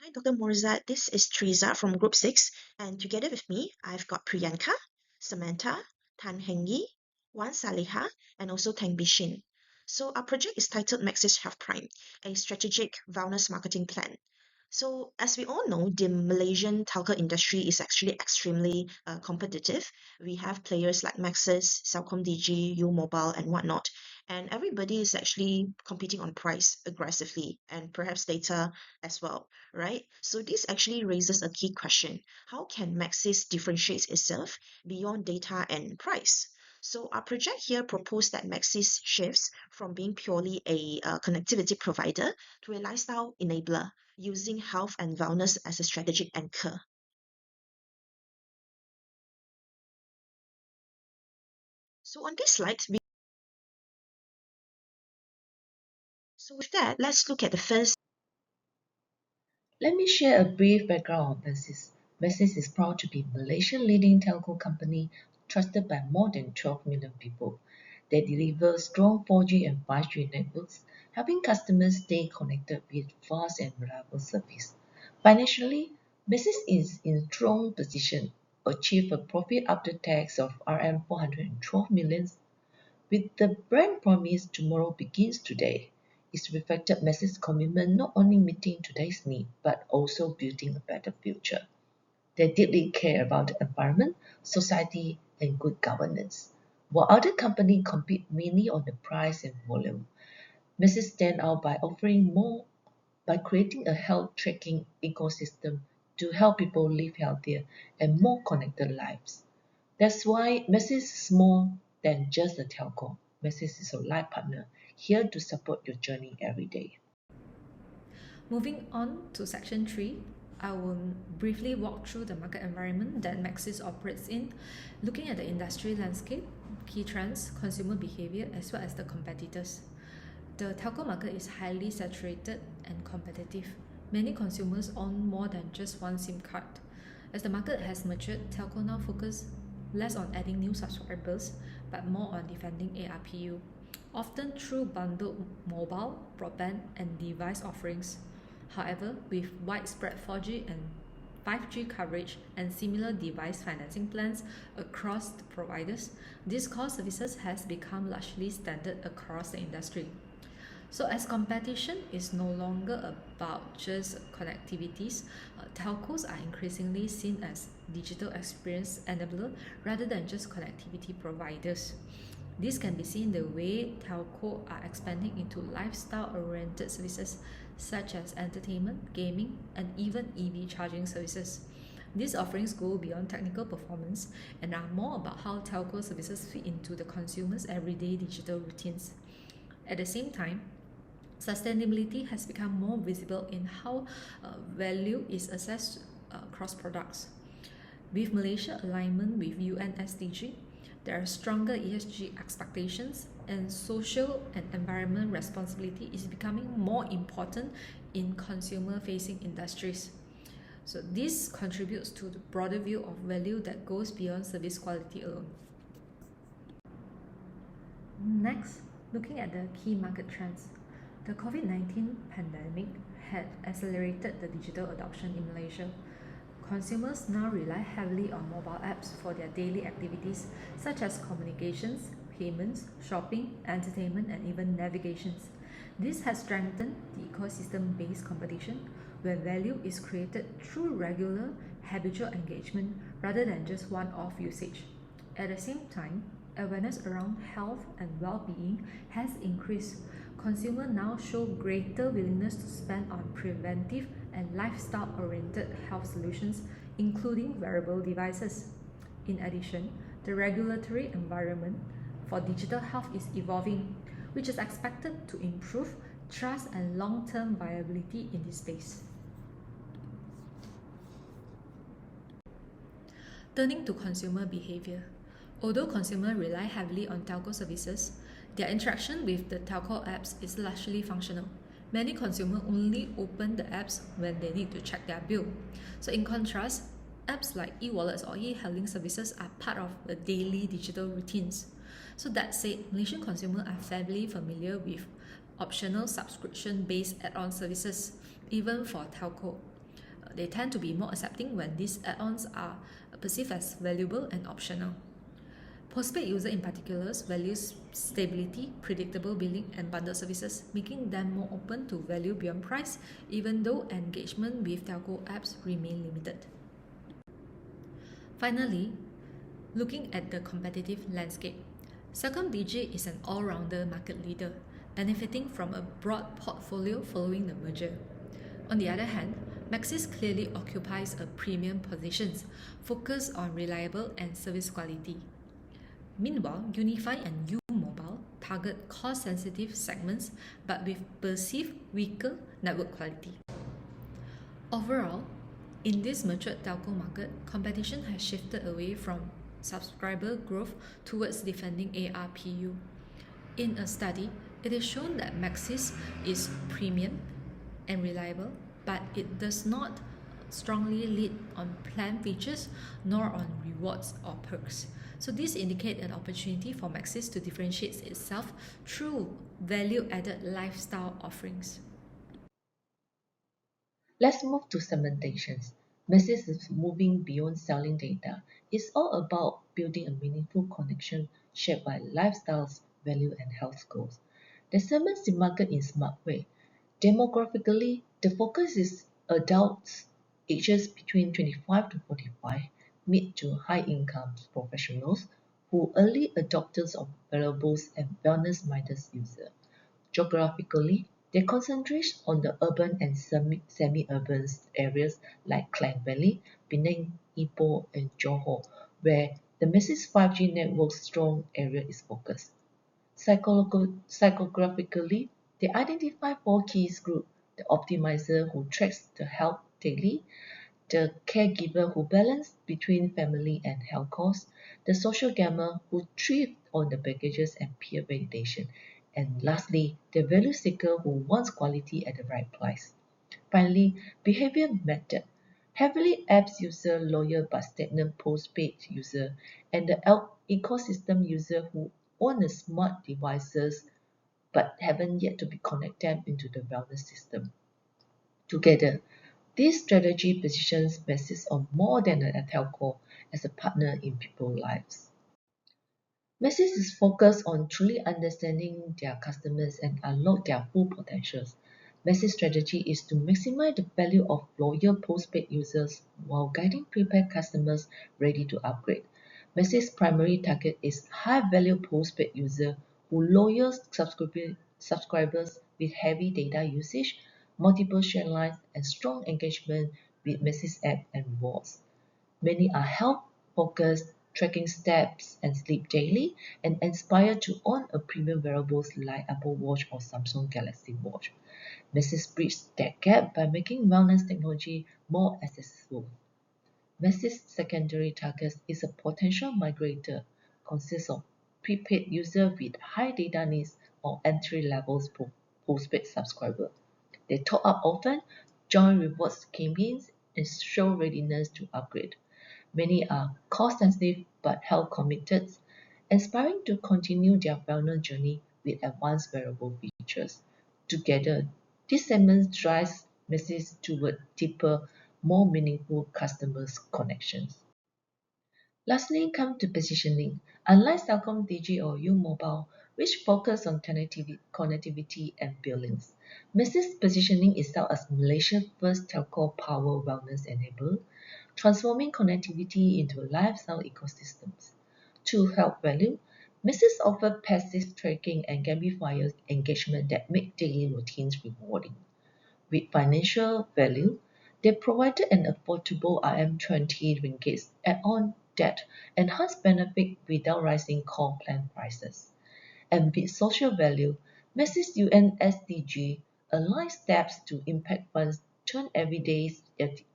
Hi, Dr. Morzad. This is Teresa from Group 6, and together with me, I've got Priyanka, Samantha, Tan Hengi, Wan Saliha, and also Tang Bishin. So, our project is titled Maxis Health Prime, a strategic wellness marketing plan. So, as we all know, the Malaysian telco industry is actually extremely competitive. We have players like Maxis, CelcomDigi, U Mobile, and whatnot. And everybody is actually competing on price aggressively and perhaps data as well, right? So this actually raises a key question. How can Maxis differentiate itself beyond data and price? So our project here proposed that Maxis shifts from being purely a connectivity provider to a lifestyle enabler using health and wellness as a strategic anchor. So on this slide, so with that, let's look at the first. Let me share a brief background on Maxis. Maxis is proud to be Malaysia's leading telco company trusted by more than 12 million people. They deliver strong 4G and 5G networks, helping customers stay connected with fast and reliable service. Financially, Maxis is in strong position, achieve a profit after tax of RM 412 million with the brand promise "Tomorrow begins today", it reflected Messi's commitment not only meeting today's need but also building a better future. They deeply care about the environment, society, and good governance. While other companies compete mainly on the price and volume, Messi stand out by offering more by creating a health tracking ecosystem to help people live healthier and more connected lives. That's why Maxis is more than just a telco. Maxis is a life partner here to support your journey every day. Moving on to section 3, I will briefly walk through the market environment that Maxis operates in, looking at the industry landscape, key trends, consumer behavior, as well as the competitors. The telco market is highly saturated and competitive. Many consumers own more than just one SIM card. As the market has matured, telco now focus less on adding new subscribers but more on defending ARPU, often through bundled mobile, broadband, and device offerings. However, with widespread 4G and 5G coverage and similar device financing plans across the providers, these core services has become largely standard across the industry. So as competition is no longer about just connectivities, telcos are increasingly seen as digital experience enabler rather than just connectivity providers. This can be seen the way telco are expanding into lifestyle-oriented services such as entertainment, gaming, and even EV charging services. These offerings go beyond technical performance and are more about how telco services fit into the consumer's everyday digital routines. At the same time, sustainability has become more visible in how value is assessed across products. With Malaysia alignment with UN SDG, there are stronger ESG expectations, and social and environment responsibility is becoming more important in consumer-facing industries. So this contributes to the broader view of value that goes beyond service quality alone. Next, looking at the key market trends. The COVID-19 pandemic had accelerated the digital adoption in Malaysia. Consumers now rely heavily on mobile apps for their daily activities such as communications, payments, shopping, entertainment, and even navigations. This has strengthened the ecosystem-based competition where value is created through regular, habitual engagement rather than just one-off usage. At the same time, awareness around health and well-being has increased. Consumers now show greater willingness to spend on preventive and lifestyle-oriented health solutions, including wearable devices. In addition, the regulatory environment for digital health is evolving, which is expected to improve trust and long-term viability in this space. Turning to consumer behavior. Although consumers rely heavily on telco services, their interaction with the telco apps is largely functional. Many consumers only open the apps when they need to check their bill. So in contrast, apps like e-wallets or e-hailing services are part of the daily digital routines. So that said, Malaysian consumers are fairly familiar with optional subscription-based add-on services, even for telco. They tend to be more accepting when these add-ons are perceived as valuable and optional. Postpaid user in particular values stability, predictable billing, and bundle services, making them more open to value beyond price, even though engagement with telco apps remain limited. Finally, looking at the competitive landscape, CelcomDigi is an all-rounder market leader, benefiting from a broad portfolio following the merger. On the other hand, Maxis clearly occupies a premium position, focused on reliable and service quality. Meanwhile, Unify and U-Mobile target cost-sensitive segments but with perceived weaker network quality. Overall, in this matured telco market, competition has shifted away from subscriber growth towards defending ARPU. In a study, it is shown that Maxis is premium and reliable, but it does not strongly lead on plan features nor on rewards or perks. So this indicates an opportunity for Maxis to differentiate itself through value-added lifestyle offerings. Let's move to segmentations. Maxis is moving beyond selling data. It's all about building a meaningful connection shaped by lifestyles, value, and health goals. The segments the market in smart way. Demographically, the focus is adults ages between 25 to 45, mid to high income professionals who early adopters of wearables and wellness-minded users. Geographically, they concentrate on the urban and semi-urban areas like Klang Valley, Penang, Ipoh, and Johor, where the Maxis 5G network's strong area is focused. Psychographically, they identify four key groups: the optimizer who tracks the health daily, the caregiver who balances between family and health costs, the social gamer who thrives on the packages and peer validation, and lastly, the value seeker who wants quality at the right price. Finally, behavior method. Heavily apps user, loyal but stagnant postpaid user, and the ecosystem user who own the smart devices but haven't yet to be connected into the wellness system. Together, this strategy positions Maxis on more than a telco as a partner in people's lives. Maxis is focused on truly understanding their customers and unlock their full potentials. Maxis' strategy is to maximize the value of loyal postpaid users while guiding prepaid customers ready to upgrade. Maxis' primary target is high-value postpaid users who loyal subscribers with heavy data usage, multiple share lines, and strong engagement with Maxis app and rewards. Many are health-focused, tracking steps and sleep daily, and inspired to own a premium wearables like Apple Watch or Samsung Galaxy Watch. Maxis bridged that gap by making wellness technology more accessible. Maxis' secondary target is a potential migrator, consists of prepaid users with high data needs or entry-level postpaid subscribers. They top up often, join rewards campaigns, and show readiness to upgrade. Many are cost-sensitive but health-committed, aspiring to continue their wellness journey with advanced wearable features. Together, this segment drives Maxis toward deeper, more meaningful customer connections. Lastly, come to positioning. Unlike CelcomDigi or U-Mobile, which focus on connectivity and billings, Maxis positioning itself as Malaysia's first telco power wellness enabler, transforming connectivity into lifestyle ecosystems. To help value, Maxis offers passive tracking and gamifier engagement that make daily routines rewarding. With financial value, they provided an affordable RM20 add-on that enhanced benefit without rising core plan prices. And with social value, Maxis UNSDG aligns steps to impact funds turn everyday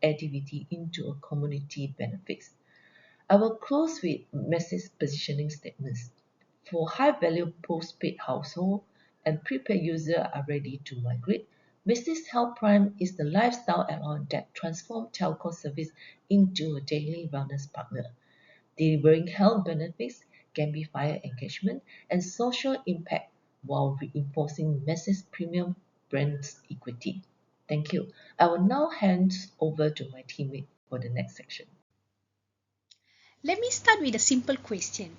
activity into a community benefits. I will close with Maxis positioning statements. For high-value postpaid household and prepaid users are ready to migrate, Maxis Health Prime is the lifestyle add-on that transforms telco service into a daily wellness partner, delivering health benefits, gamifier engagement, and social impact while reinforcing Maxis premium brand equity. Thank you. I will now hand over to my teammate for the next section. Let me start with a simple question.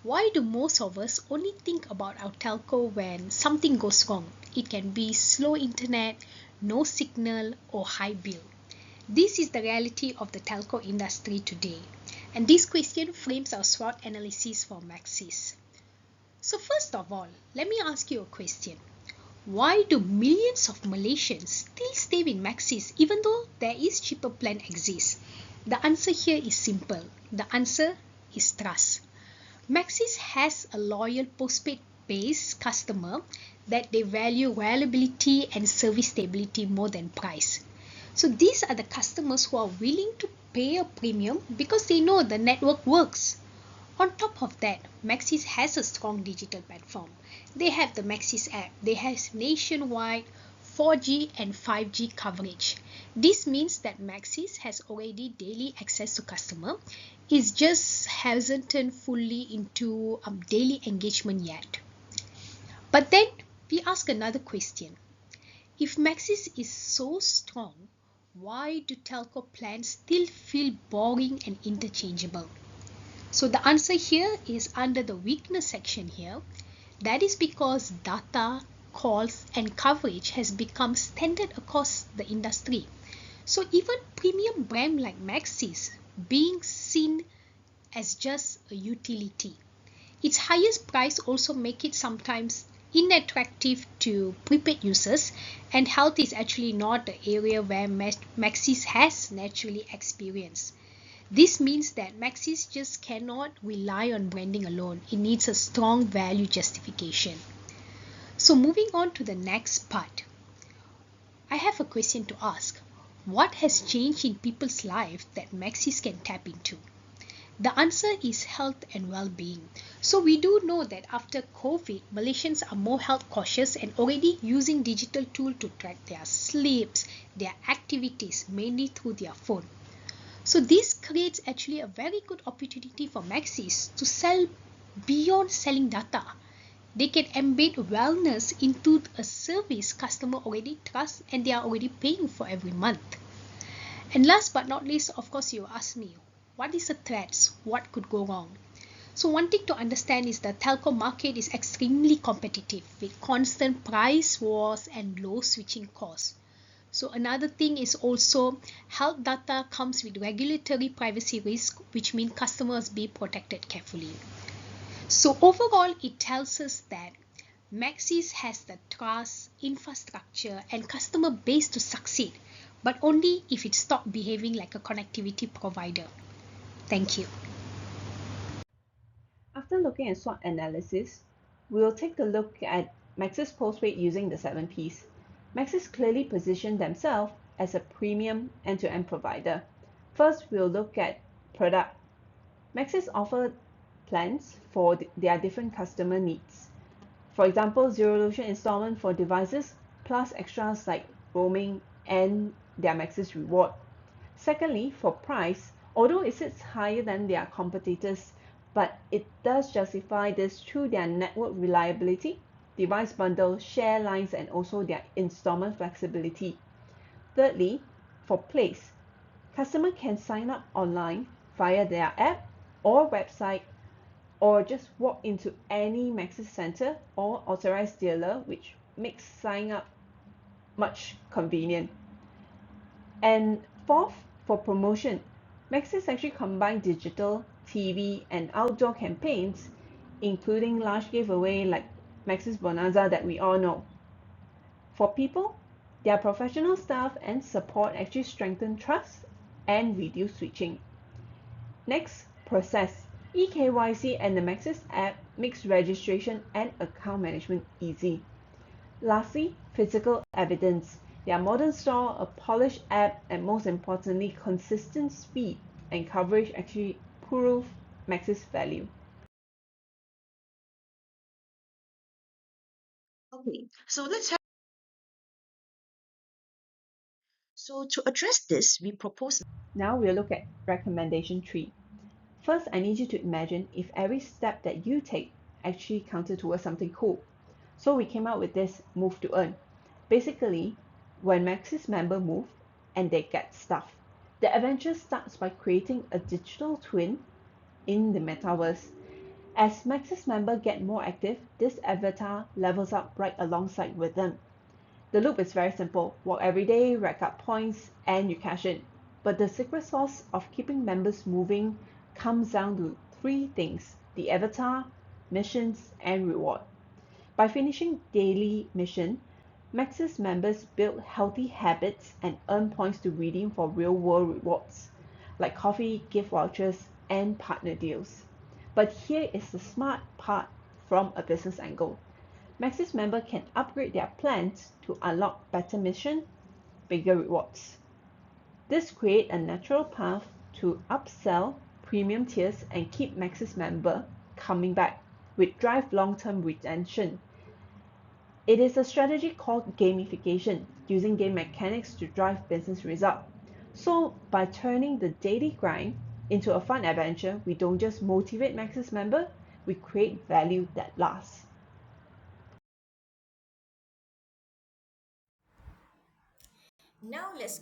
Why do most of us only think about our telco when something goes wrong? It can be slow internet, no signal, or high bill. This is the reality of the telco industry today. And this question frames our SWOT analysis for Maxis. So, first of all, let me ask you a question. Why do millions of Malaysians still stay with Maxis even though there is cheaper plan exists? The answer here is simple. The answer is trust. Maxis has a loyal postpaid base customer that they value reliability and service stability more than price. So these are the customers who are willing to pay a premium because they know the network works. On top of that, Maxis has a strong digital platform. They have the Maxis app. They have nationwide 4G and 5G coverage. This means that Maxis has already daily access to customer. It just hasn't turned fully into daily engagement yet. But then we ask another question. If Maxis is so strong, why do telco plans still feel boring and interchangeable? So the answer here is under the weakness section here. That is because data, calls, and coverage has become standard across the industry. So even premium brand like Maxis being seen as just a utility. Its highest price also make it sometimes unattractive to prepaid users, and health is actually not the area where Maxis has naturally experienced. This means that Maxis just cannot rely on branding alone. It needs a strong value justification. So moving on to the next part, I have a question to ask. What has changed in people's life that Maxis can tap into? The answer is health and well-being. So we do know that after COVID, Malaysians are more health cautious and already using digital tool to track their sleeps, their activities, mainly through their phone. So this creates actually a very good opportunity for Maxis to sell beyond selling data. They can embed wellness into a service customer already trust and they are already paying for every month. And last but not least, of course, you ask me, what is the threats? What could go wrong? So one thing to understand is the telco market is extremely competitive with constant price wars and low switching costs. So another thing is also health data comes with regulatory privacy risk, which means customers be protected carefully. So overall, it tells us that Maxis has the trust, infrastructure, and customer base to succeed, but only if it stops behaving like a connectivity provider. Thank you. After looking at SWOT analysis, we'll take a look at Maxis Postpaid using the 7 Ps. Maxis clearly positioned themselves as a premium end-to-end provider. First, we'll look at product. Maxis offer plans for their different customer needs. For example, zero resolution installment for devices plus extras like roaming and their Maxis reward. Secondly, for price, although it sits higher than their competitors, but it does justify this through their network reliability, device bundle, share lines, and also their installment flexibility. Thirdly, for place, customer can sign up online via their app or website or just walk into any Maxis center or authorized dealer, which makes signing up much convenient. And fourth, for promotion, Maxis actually combine digital, TV, and outdoor campaigns, including large giveaway like Maxis Bonanza that we all know. For people, their professional staff and support actually strengthen trust and reduce switching. Next, process. eKYC and the Maxis app makes registration and account management easy. Lastly, physical evidence. Their modern store, a polished app, and most importantly, consistent speed and coverage actually prove Maxis value. Okay, so to address this, we propose. Now we'll look at recommendation 3. First, I need you to imagine if every step that you take actually counted towards something cool. So we came out with this move to earn. Basically, when Maxis member move and they get stuff. The adventure starts by creating a digital twin in the metaverse. As Maxis member get more active, this avatar levels up right alongside with them. The loop is very simple. Work every day, rack up points, and you cash in. But the secret sauce of keeping members moving comes down to three things: the avatar, missions, and reward. By finishing daily mission, Maxis members build healthy habits and earn points to redeem for real-world rewards, like coffee, gift vouchers, and partner deals. But here is the smart part from a business angle. Maxis member can upgrade their plans to unlock better mission, bigger rewards. This creates a natural path to upsell premium tiers and keep Maxis member coming back, which drive long-term retention. It is a strategy called gamification, using game mechanics to drive business result. So by turning the daily grind into a fun adventure, we don't just motivate Maxis member, we create value that lasts. Now let's